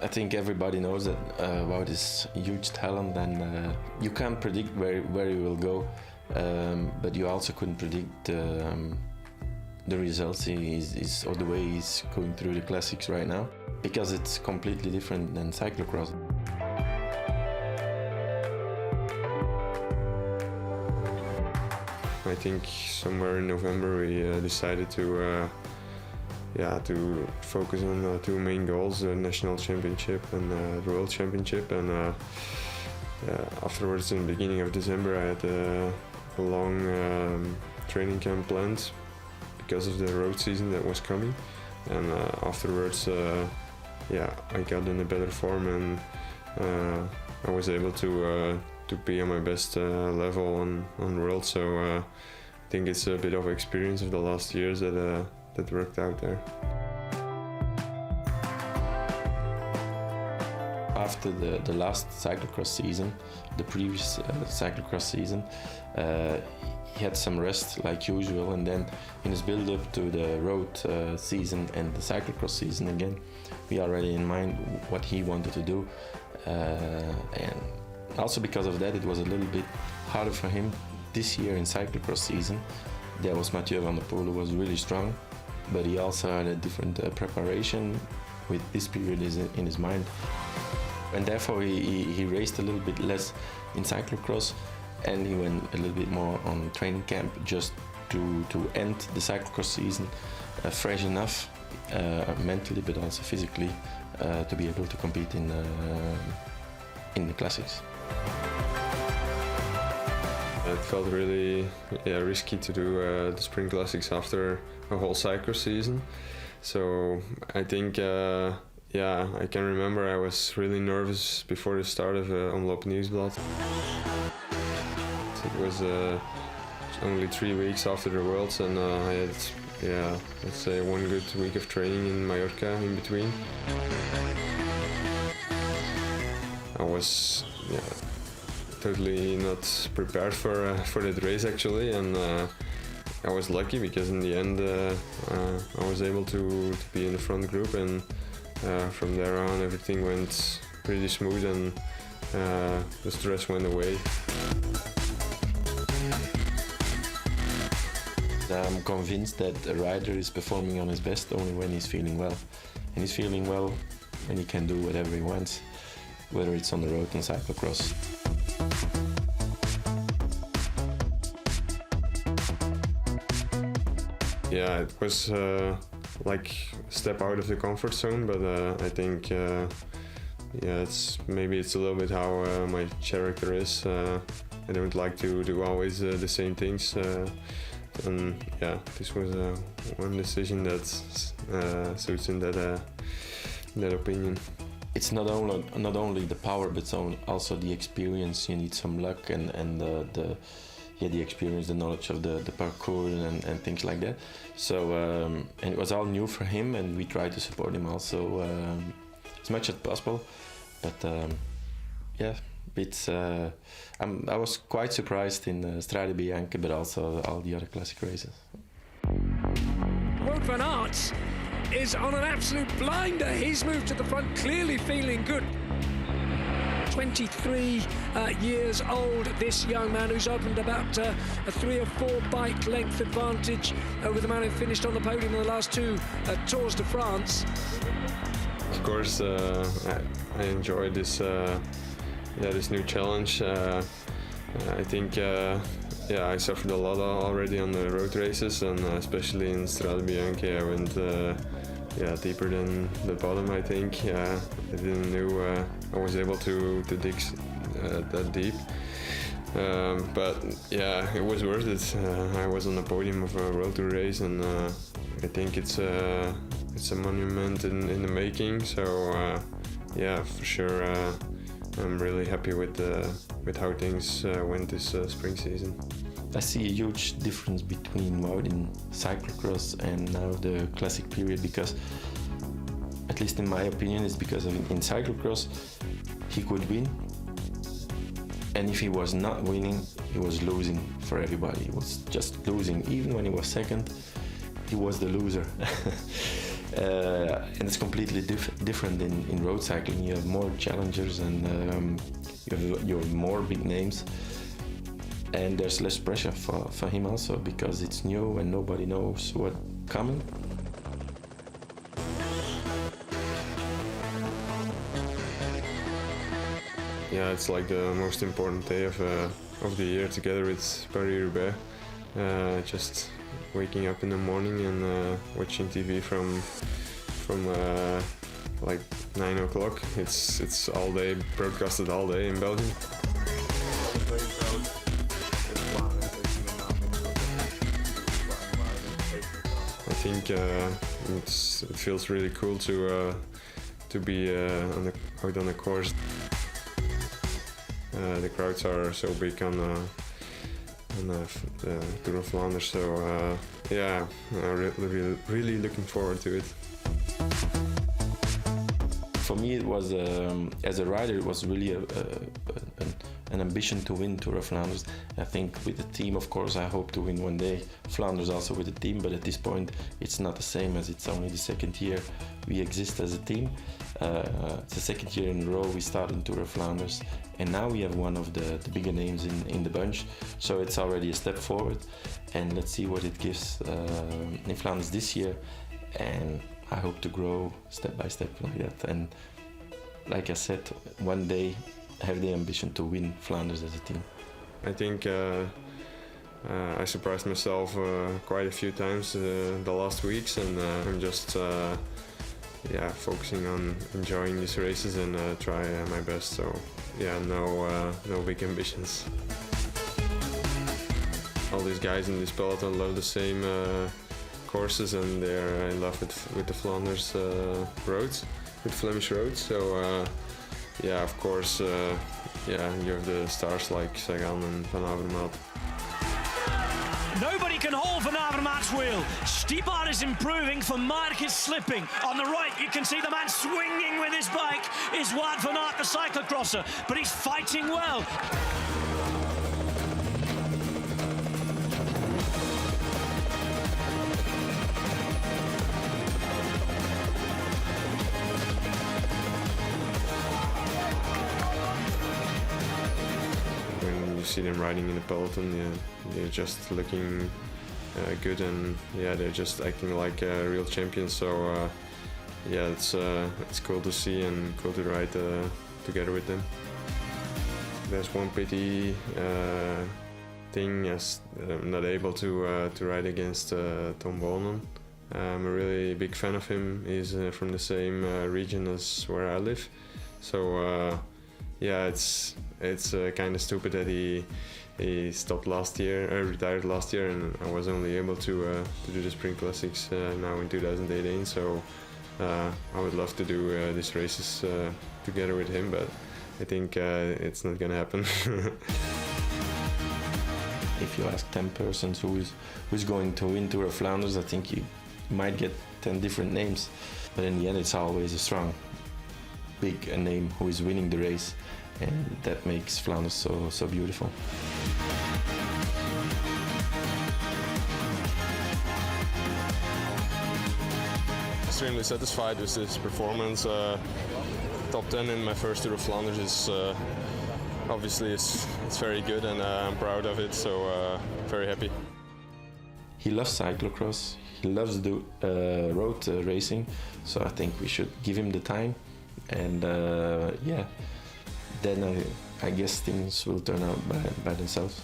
I think everybody knows that Wout is a huge talent, and you can't predict where he will go, but you also couldn't predict the results or the way he's going through the classics right now, because it's completely different than cyclocross. I think somewhere in November we decided to focus on two main goals: the national championship and the world championship. And afterwards, in the beginning of December, I had a long training camp planned because of the road season that was coming. And afterwards, I got in a better form, and I was able to be on my best level on world. So I think it's a bit of experience of the last years that worked out there. After the last cyclocross season, the previous cyclocross season, he had some rest like usual, and then in his build-up to the road season and the cyclocross season again, we already in mind what he wanted to do, and also because of that it was a little bit harder for him this year in cyclocross season. There was Mathieu van der Poel, who was really strong, but he also had a different preparation with this period in his mind, and therefore he raced a little bit less in cyclocross, and he went a little bit more on training camp just to end the cyclocross season fresh enough, mentally but also physically, to be able to compete in the classics. It felt really risky to do the Spring Classics after a whole cyclocross season. So I think, I can remember I was really nervous before the start of Omloop Nieuwsblad. It was only 3 weeks after the Worlds, and I had, let's say 1 good week of training in Mallorca in between. I was totally not prepared for that race actually, and I was lucky because in the end I was able to be in the front group, and from there on everything went pretty smooth, and the stress went away. I'm convinced that a rider is performing on his best only when he's feeling well, and he's feeling well when he can do whatever he wants, whether it's on the road and cyclocross. Yeah, it was like a step out of the comfort zone, but I think it's a little bit how my character is. I don't like to do always the same things, and this was one decision that suits in that opinion. It's not only the power, but also the experience. You need some luck and the experience, the knowledge of the parcours and things like that. So and it was all new for him, and we tried to support him also as much as possible. But I was quite surprised in Strade Bianche, but also all the other classic races. Wout Van Aert is on an absolute blinder. He's moved to the front, clearly feeling good. 23 years old, this young man, who's opened about a 3 or 4 bike length advantage over the man who finished on the podium in the last 2 Tours de France. Of course, I enjoyed this this new challenge. I think I suffered a lot already on the road races, and especially in Strade Bianche I went deeper than the bottom. I think I didn't know I was able to dig that deep, but it was worth it. I was on the podium of a World Tour race, and I think it's a monument in the making. So for sure, I'm really happy with how things went this spring season. I see a huge difference between Wout in cyclocross and now the classic period, because, at least in my opinion, it's because in cyclocross he could win, and if he was not winning, he was losing for everybody. He was just losing. Even when he was second, he was the loser. And it's completely different in road cycling. You have more challengers and you have more big names. And there's less pressure for him also, because it's new and nobody knows what's coming. Yeah, it's like the most important day of the year together with Paris-Roubaix. Just waking up in the morning and watching TV from like 9 o'clock. It's all day, broadcasted all day in Belgium. I think it feels really cool to be out on the course. The crowds are so big on the Tour of Flanders, so yeah, I'm really looking forward to it. For me, it was as a rider, it was really an ambition to win Tour of Flanders. I think with the team, of course, I hope to win one day Flanders also with the team, but at this point it's not the same, as it's only the second year we exist as a team. It's the second year in a row we start in Tour of Flanders, and now we have one of the bigger names in the bunch, so it's already a step forward, and let's see what it gives in Flanders this year. And I hope to grow step by step like that, and like I said, one day have the ambition to win Flanders as a team. I think I surprised myself quite a few times the last weeks, and I'm just yeah, focusing on enjoying these races and try my best. So yeah, no big ambitions. All these guys in this peloton love the same courses, and they're in love with the Flanders roads, with Flemish roads. So yeah, of course, yeah, you have the stars like Sagan and Van Avermaet. Nobody can hold Van Avermaet's wheel. Stibar is improving, Van Mark is slipping. On the right, you can see the man swinging with his bike is Wout Van Aert, the cyclocrosser, but he's fighting well. See them riding in the peloton, yeah, they're just looking good, and yeah, they're just acting like real champions. So yeah, it's cool to see and cool to ride together with them. There's one pity thing, as I'm not able to ride against Tom Bonen. I'm a really big fan of him. He's from the same region as where I live, so yeah, it's kind of stupid that he stopped last year, retired last year, and I was only able to do the Spring Classics now in 2018. So I would love to do these races together with him, but I think it's not gonna happen. If you ask 10 persons who's going to win Tour of Flanders, I think you might get 10 different names, but in the end it's always a strong, big name who is winning the race. And that makes Flanders so beautiful. Extremely satisfied with this performance. Top 10 in my first Tour of Flanders is obviously it's very good, and I'm proud of it. So very happy. He loves cyclocross. He loves do road racing. So I think we should give him the time, and yeah. Then I guess things will turn out by themselves.